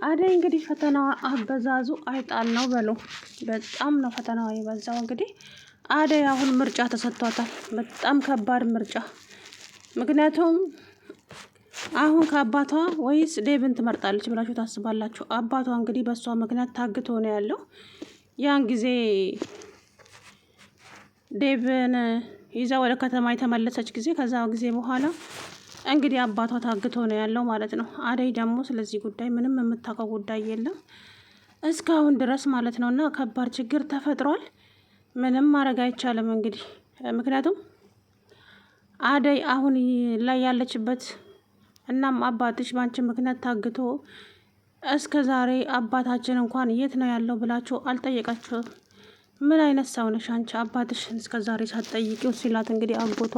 አደይ እንግዲህ ፈተናዋ አበዛዙ አይጣል ነው በሉ። በጣም ነው ፈተናዋ የበዛው። እንግዲህ አደይ አሁን ምርጫ ተሰጥቷታል፣ በጣም ከባድ ምርጫ። ምክንያቱም አሁን ከአባቷ ወይስ ዴብን ትመርጣለች ብላችሁ ታስባላችሁ? አባቷ እንግዲህ በእሷ ምክንያት ታግቶ ነው ያለው። ያን ጊዜ ዴብን ይዛ ወደ ከተማ የተመለሰች ጊዜ ከዛ ጊዜ በኋላ እንግዲህ አባቷ ታግቶ ነው ያለው ማለት ነው። አደይ ደግሞ ስለዚህ ጉዳይ ምንም የምታውቀው ጉዳይ የለም እስካሁን ድረስ ማለት ነው። እና ከባድ ችግር ተፈጥሯል። ምንም ማድረግ አይቻልም እንግዲህ ምክንያቱም አደይ አሁን ላይ ያለችበት እናም አባትሽ ባንቺ ምክንያት ታግቶ እስከ ዛሬ አባታችን እንኳን የት ነው ያለው ብላችሁ አልጠየቃችሁም? ምን አይነት ሰው ነሽ አንቺ አባትሽን እስከ ዛሬ ሳትጠይቂው ሲላት እንግዲህ አጎቷ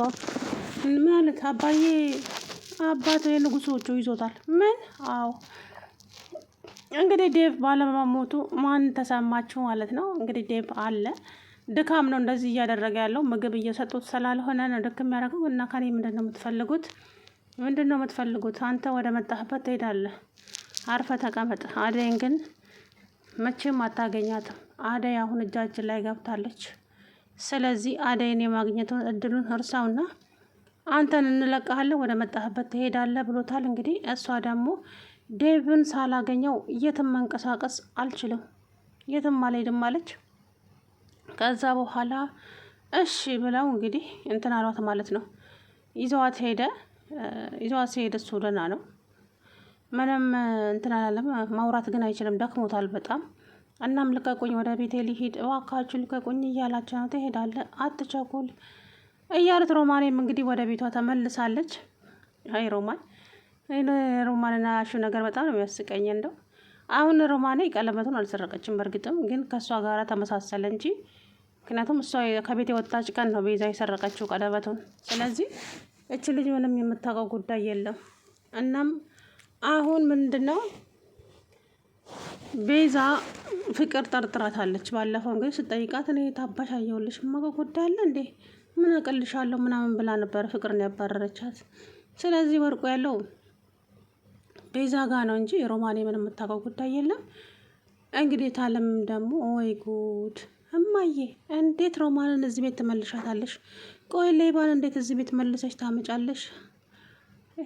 ማለት አባዬ አባት የንጉሶቹ ይዞታል። ምን? አዎ እንግዲህ ዴቭ ባለመሞቱ ማን ተሰማችሁ ማለት ነው። እንግዲህ ዴቭ አለ ድካም ነው እንደዚህ እያደረገ ያለው ምግብ እየሰጡት ስላልሆነ ነው ድክም ያደረገው። እና ከኔ ምንድን ነው የምትፈልጉት? ምንድን ነው የምትፈልጉት? አንተ ወደ መጣህበት ትሄዳለህ፣ አርፈ ተቀመጥ። አደይን ግን መቼም አታገኛትም። አደይ አሁን እጃችን ላይ ገብታለች። ስለዚህ አደይን የማግኘቱን እድሉን እርሳውና አንተን እንለቀሃለን፣ ወደ መጣህበት ትሄዳለህ ብሎታል። እንግዲህ እሷ ደግሞ ዴቭን ሳላገኘው የትም መንቀሳቀስ አልችልም፣ የትም አልሄድም አለች። ከዛ በኋላ እሺ ብለው እንግዲህ እንትን አሏት ማለት ነው። ይዘዋት ሄደ። ይዘዋት ሲሄድ እሱ ደህና ነው፣ ምንም እንትን አላለም። ማውራት ግን አይችልም፣ ደክሞታል በጣም። እናም ልቀቁኝ፣ ወደ ቤቴ ሊሄድ እባካችሁ ልቀቁኝ እያላቸው ነው። ትሄዳለህ፣ አትቸኩል እያሉት ሮማኔም እንግዲህ ወደ ቤቷ ተመልሳለች። አይ ሮማንና አሹ ነገር በጣም ነው የሚያስቀኝ። እንደው አሁን ሮማኔ ቀለበቱን አልሰረቀችም፣ በእርግጥም ግን ከእሷ ጋር ተመሳሰለ እንጂ ምክንያቱም እሷ ከቤት የወጣች ቀን ነው ቤዛ የሰረቀችው ቀለበቱን። ስለዚህ እች ልጅ ምንም የምታውቀው ጉዳይ የለም። እናም አሁን ምንድን ነው ቤዛ ፍቅር ጠርጥራታለች። ባለፈው እንግዲህ ስጠይቃት እኔ ታባሽ አየሁልሽ የማውቀው ጉዳይ አለ እንዴ ምን አቀልሻለሁ ምናምን ብላ ነበር ፍቅርን ያባረረቻት። ስለዚህ ወርቁ ያለው ቤዛ ጋ ነው እንጂ ሮማኔ ምን የምታውቀው ጉዳይ የለም። እንግዲህ ታለም ደግሞ ወይ ጉድ እማዬ እንዴት ሮማንን እዚህ ቤት ትመልሻታለሽ? ቆይ ሌባን እንዴት እዚህ ቤት መልሰሽ ታመጫለሽ?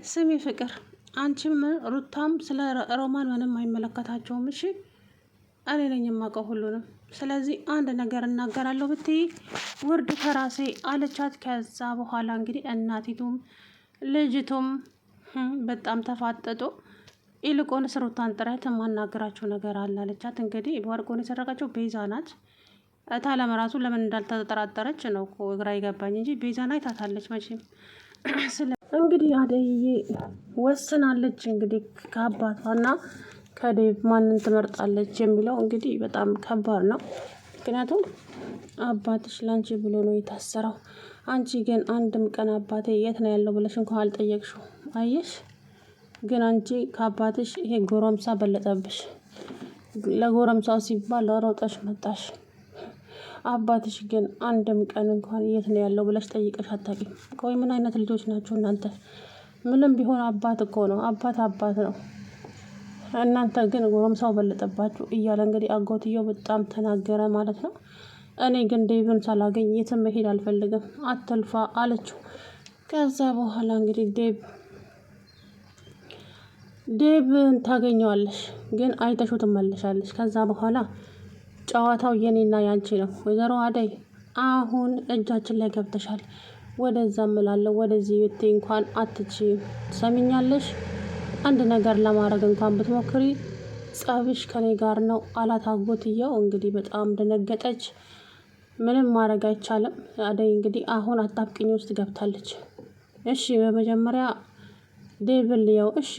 ስሚ ፍቅር፣ አንቺም ሩታም ስለ ሮማን ምንም አይመለከታቸውም። እሺ እኔ ነኝ የማውቀው ሁሉንም። ስለዚህ አንድ ነገር እናገራለሁ ብትይ ውርድ ከራሴ አለቻት። ከዛ በኋላ እንግዲህ እናቲቱም ልጅቱም በጣም ተፋጠጡ። ይልቁንስ ሩታን ጥረት የማናገራቸው ነገር አለ አለቻት። እንግዲህ ወርቁን የሰረቀችው ቤዛ ናት። ታለም ራሱ ለምን እንዳልተጠራጠረች ነው እኮ ግራ ይገባኝ እንጂ ቤዛን አይታታለች መቼም። እንግዲህ አደይዬ ወስናለች። እንግዲህ ከአባቷና ከዴቭ ማንን ትመርጣለች የሚለው እንግዲህ በጣም ከባድ ነው። ምክንያቱም አባትሽ ላንቺ ብሎ ነው የታሰረው። አንቺ ግን አንድም ቀን አባቴ የት ነው ያለው ብለሽ እንኳን አልጠየቅሽው። አየሽ ግን አንቺ ከአባትሽ ይሄ ጎረምሳ በለጠብሽ። ለጎረምሳው ሲባል ሮጠሽ መጣሽ። አባትሽ ግን አንድም ቀን እንኳን የት ነው ያለው ብለሽ ጠይቀሽ አታውቂም። ቆይ ምን አይነት ልጆች ናቸው እናንተ? ምንም ቢሆን አባት እኮ ነው፣ አባት ነው። እናንተ ግን ጎረምሳው በለጠባችሁ እያለ እንግዲህ አጎትየው በጣም ተናገረ ማለት ነው። እኔ ግን ዴቭን ሳላገኝ የትም መሄድ አልፈልግም፣ አትልፋ አለችው። ከዛ በኋላ እንግዲህ ዴቭን ታገኘዋለሽ፣ ግን አይተሽው ትመለሻለሽ። ከዛ በኋላ ጨዋታው የኔና ያንቺ ነው። ወይዘሮ አደይ አሁን እጃችን ላይ ገብተሻል። ወደዛ እምላለሁ ወደዚህ ቤቴ እንኳን አትችይም። ትሰሚኛለሽ? አንድ ነገር ለማድረግ እንኳን ብትሞክሪ ጸብሽ ከኔ ጋር ነው አላት አጎትየው። እንግዲህ በጣም ደነገጠች። ምንም ማድረግ አይቻልም። አደይ እንግዲህ አሁን አጣብቂኝ ውስጥ ገብታለች። እሺ በመጀመሪያ ዴቭን ልየው። እሺ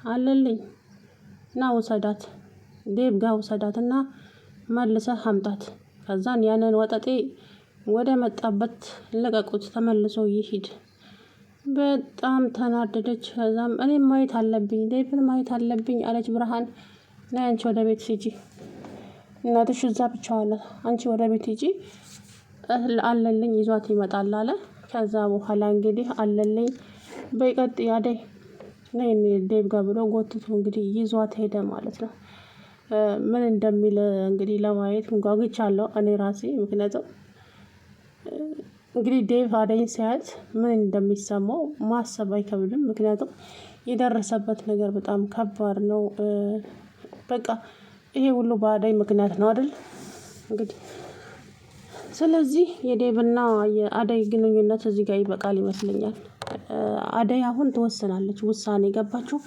አለልኝ ና ውሰዳት፣ ዴቭ ጋር ውሰዳት እና መልሰህ አምጣት። ከዛን ያንን ወጠጤ ወደ መጣበት ልቀቁት፣ ተመልሶ ይሂድ። በጣም ተናደደች። ከዛም እኔም ማየት አለብኝ፣ ዴቭን ማየት አለብኝ አለች ብርሃን። ና አንቺ ወደ ቤት ሂጂ፣ እናትሽ እዛ ብቻዋን ናት፣ አንቺ ወደ ቤት ሂጂ፣ አለልኝ ይዟት ይመጣል አለ። ከዛ በኋላ እንግዲህ አለልኝ በይቀጥ አደይ ነይ ዴቭ ጋር ብሎ ጎትቶ እንግዲህ ይዟት ሄደ ማለት ነው። ምን እንደሚል እንግዲህ ለማየት ጓጉቻለሁ እኔ ራሴ። ምክንያቱም እንግዲህ ዴቭ አደይን ሲያያት ምን እንደሚሰማው ማሰብ አይከብድም። ምክንያቱም የደረሰበት ነገር በጣም ከባድ ነው። በቃ ይሄ ሁሉ በአደይ ምክንያት ነው አይደል እንግዲህ። ስለዚህ የዴቭና የአደይ ግንኙነት እዚህ ጋር ይበቃል ይመስለኛል። አደይ አሁን ትወስናለች ውሳኔ ገባችሁ።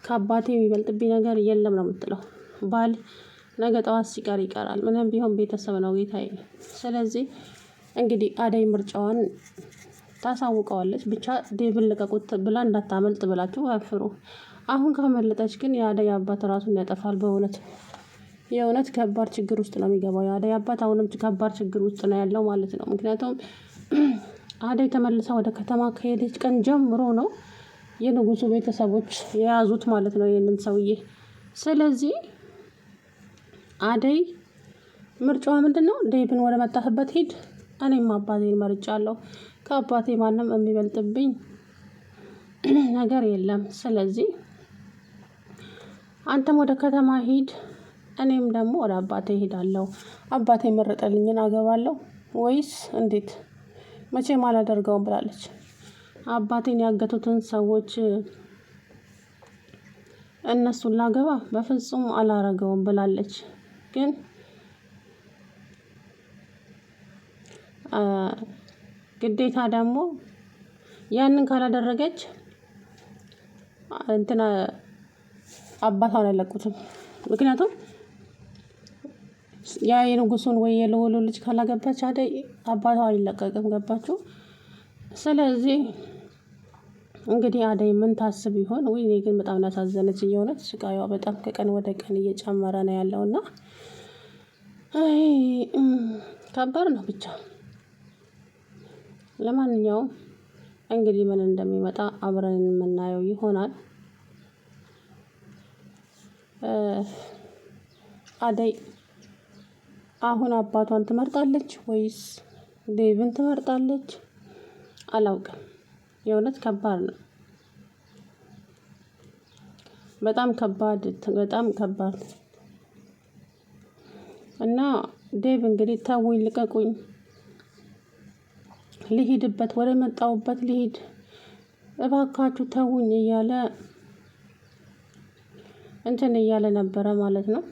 ከአባቴ የሚበልጥብኝ ነገር የለም ነው የምትለው። ባል ነገ ጠዋት ሲቀር ይቀራል፣ ምንም ቢሆን ቤተሰብ ነው ጌታዬ። ስለዚህ እንግዲህ አደይ ምርጫዋን ታሳውቀዋለች። ብቻ ዴቭን ልቀቁት ብላ እንዳታመልጥ ብላችሁ አፍሩ። አሁን ካመለጠች ግን የአደይ አባት ራሱን ያጠፋል። በእውነት የእውነት ከባድ ችግር ውስጥ ነው የሚገባው። የአደይ አባት አሁንም ከባድ ችግር ውስጥ ነው ያለው ማለት ነው። ምክንያቱም አደይ ተመልሳ ወደ ከተማ ከሄደች ቀን ጀምሮ ነው የንጉሱ ቤተሰቦች የያዙት ማለት ነው ይህንን ሰውዬ። ስለዚህ አደይ ምርጫዋ ምንድን ነው? ዴቭን ወደ መጣህበት ሂድ፣ እኔም አባቴን መርጫለሁ። ከአባቴ ማንም የሚበልጥብኝ ነገር የለም። ስለዚህ አንተም ወደ ከተማ ሂድ፣ እኔም ደግሞ ወደ አባቴ ሄዳለሁ። አባቴ መረጠልኝን አገባለሁ ወይስ እንዴት? መቼም አላደርገውም ብላለች። አባቴን ያገቱትን ሰዎች እነሱን ላገባ በፍጹም አላረገውም ብላለች። ግን ግዴታ ደግሞ ያንን ካላደረገች እንትና አባቷን አይለቁትም። ምክንያቱም ያ የንጉሱን ወይ የልዑሉ ልጅ ካላገባች አደይ አባቷ አይለቀቅም። ገባችሁ? ስለዚህ እንግዲህ አደይ ምን ታስብ ይሆን? ወይ እኔ ግን በጣም ያሳዘነች እየሆነች ስቃይዋ በጣም ከቀን ወደ ቀን እየጨመረ ነው ያለው እና አይ ከባድ ነው ብቻ። ለማንኛውም እንግዲህ ምን እንደሚመጣ አብረን የምናየው ይሆናል። አደይ አሁን አባቷን ትመርጣለች ወይስ ዴቭን ትመርጣለች? አላውቅም። የእውነት ከባድ ነው። በጣም ከባድ እና ዴቭ እንግዲህ ተውኝ፣ ልቀቁኝ፣ ልሂድበት፣ ወደ መጣሁበት ልሂድ፣ እባካችሁ ተውኝ እያለ እንትን እያለ ነበረ ማለት ነው።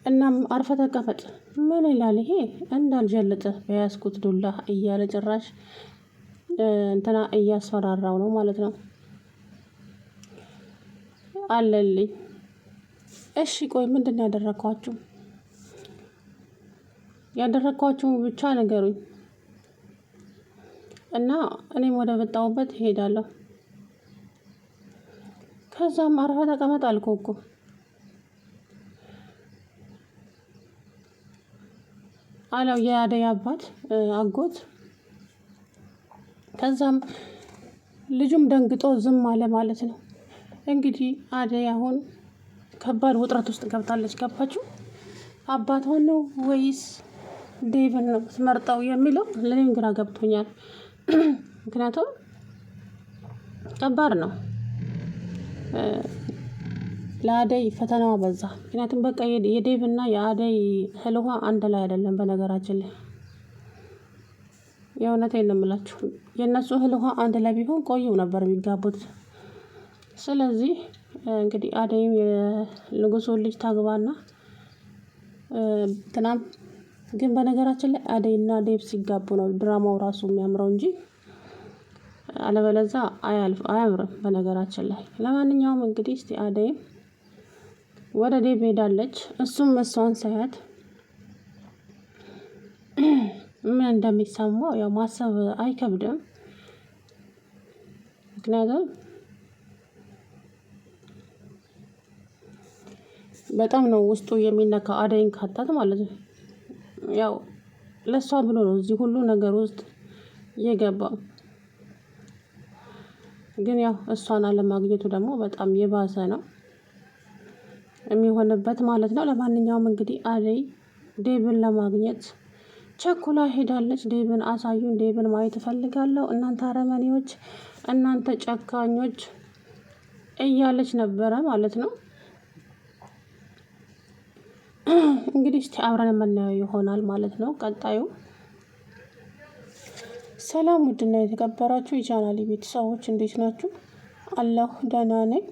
እናም አርፈ ተቀመጥ ምን ይላል ይሄ እንዳልጀልጥ በያዝኩት ዱላ እያለ ጭራሽ እንትና እያስፈራራው ነው ማለት ነው። አለልኝ። እሺ ቆይ ምንድን ነው ያደረኳችሁ? ያደረኳችሁን ብቻ ንገሩኝ እና እኔም ወደ መጣሁበት እሄዳለሁ። ከዛም አርፈ ተቀመጥ አልኩህ እኮ አለው የአደይ አባት አጎት። ከዛም ልጁም ደንግጦ ዝም አለ ማለት ነው። እንግዲህ አደይ አሁን ከባድ ውጥረት ውስጥ ገብታለች። ገባችሁ? አባቷን ነው ወይስ ዴቭን ነው የምትመርጠው የሚለው ለኔም ግራ ገብቶኛል። ምክንያቱም ከባድ ነው። ለአደይ ፈተናዋ በዛ። ምክንያቱም በቃ የዴቭ እና የአደይ እህል ውሃ አንድ ላይ አይደለም። በነገራችን ላይ የእውነቴን ነው የምላችሁ። የእነሱ እህል ውሃ አንድ ላይ ቢሆን ቆዩ ነበር የሚጋቡት። ስለዚህ እንግዲህ አደይም የንጉሱን ልጅ ታግባና ትናም ግን በነገራችን ላይ አደይና ዴቭ ሲጋቡ ነው ድራማው ራሱ የሚያምረው እንጂ አለበለዛ አያምርም በነገራችን ላይ። ለማንኛውም እንግዲህ እስቲ አደይም ወደ ዴቭ ሄዳለች። እሱም እሷን ሳያት ምን እንደሚሰማው ያው ማሰብ አይከብድም። ምክንያቱም በጣም ነው ውስጡ የሚነካው አደይን ካጣት ማለት ነው። ያው ለሷ ብሎ ነው እዚህ ሁሉ ነገር ውስጥ የገባው። ግን ያው እሷን አለማግኘቱ ደግሞ በጣም የባሰ ነው የሚሆንበት ማለት ነው። ለማንኛውም እንግዲህ አደይ ዴቭን ለማግኘት ቸኩላ ሄዳለች። ዴቭን አሳዩን፣ ዴቭን ማየት እፈልጋለሁ እናንተ አረመኔዎች፣ እናንተ ጨካኞች እያለች ነበረ ማለት ነው። እንግዲህ እስቲ አብረን የምናየው ይሆናል ማለት ነው ቀጣዩ። ሰላም ውድና የተከበራችሁ የቻናሌ ቤተሰቦች እንዴት ናችሁ? አለሁ ደህና ነኝ።